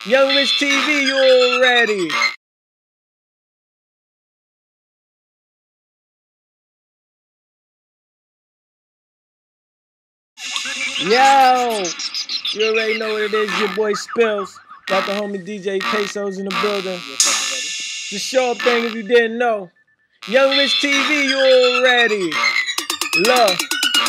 Young Rich TV, you already. Yo, you already know what it is. Your boy Spills. Got the homie DJ Pesos in the building. It's a show up thing if you didn't know. Young Rich TV, you already.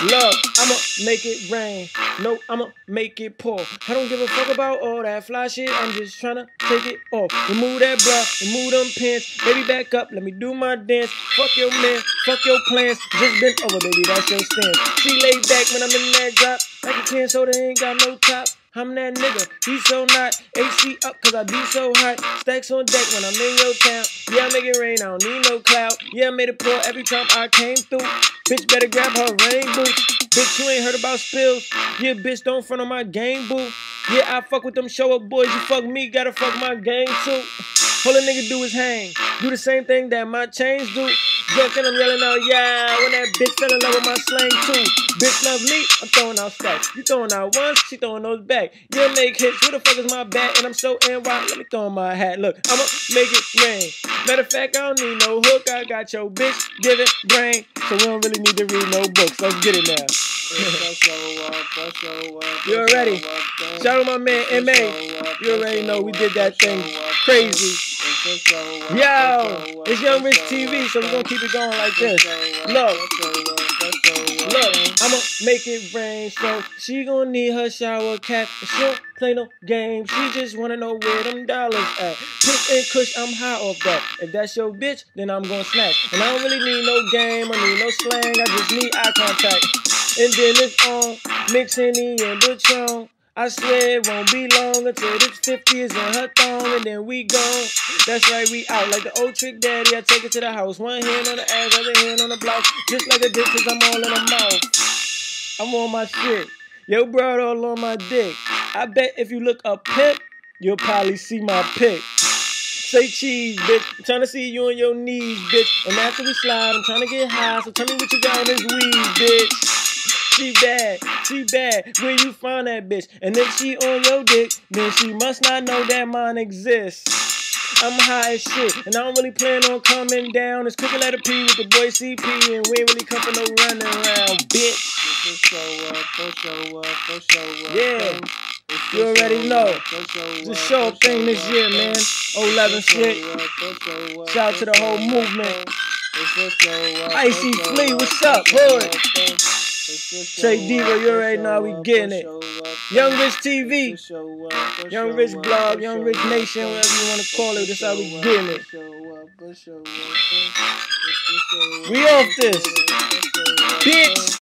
Look, I'ma make it rain. No, I'ma make it pour. I don't give a fuck about all that fly shit. I'm just tryna take it off. Remove that bra, remove them pants. Baby, back up, let me do my dance. Fuck your man, fuck your plans. Just bent over, baby, that's your stance. She laid back when I'm in that drop. Like a can soda ain't got no top. I'm that nigga, he's so not. AC up cause I be so hot. Stacks on deck when I'm in your town. Yeah, I make it rain, I don't need no cloud. Yeah, I made it pour every time I came through. Bitch better grab her rain boots. Bitch, you ain't heard about Spills. Yeah, bitch, don't front on my game, boo. Yeah, I fuck with them show up boys. You fuck me, gotta fuck my gang too. All a nigga do is hang. Do the same thing that my chains do. Joking, I'm yelling out, yeah. When that bitch fell in love with my slang too. Bitch love me, I'm throwing out stacks. You throwing out once, she throwing those back. You make hits, who the fuck is my bat? And I'm so NY, let me throw in my hat. Look, I'ma make it rain. Matter of fact, I don't need no hook. I got your bitch giving brain. So we don't really need to read no books. Let's get it now. You already. Shout out my man M.A. You already know we did that thing crazy. Yo, it's Young Rich TV, so we're gonna keep it going like this. Look, I'ma make it rain, so she gonna need her shower cap. She don't play no games, she just wanna know where them dollars at. Push and kush, I'm high off that. If that's your bitch, then I'm gonna snatch. And I don't really need no game, I need no slang, I just need eye contact. And then it's on, mix Henny and Patron. I swear it won't be long until this 50 is in her thong, and then we gone. That's right, we out like the old trick daddy. I take it to the house, one hand on the ass, other hand on the blouse, just like a dick, cause I'm all in the mouth. I'm on my shit. Yo, bro, all on my dick. I bet if you look up pimp, you'll probably see my pic. Say cheese, bitch. I'm trying to see you on your knees, bitch. And after we slide, I'm trying to get high, so tell me what you got in this weed, bitch. She bad, where you find that bitch? And if she on your dick, then she must not know that mine exists. I'm high as shit, and I don't really plan on coming down. It's cooking letter P with the boy CP, and we ain't really come for no running around, bitch. Yeah, you already know. It's a show up thing this year, man. 11 shit. Shout out to the whole movement. Icy Flea, what's up, hood? Say Diva, you already know how we getting it. Young Rich TV, Young Rich Blog, Young Rich Nation, whatever you want to call it, that's how we getting it. We off this, bitch.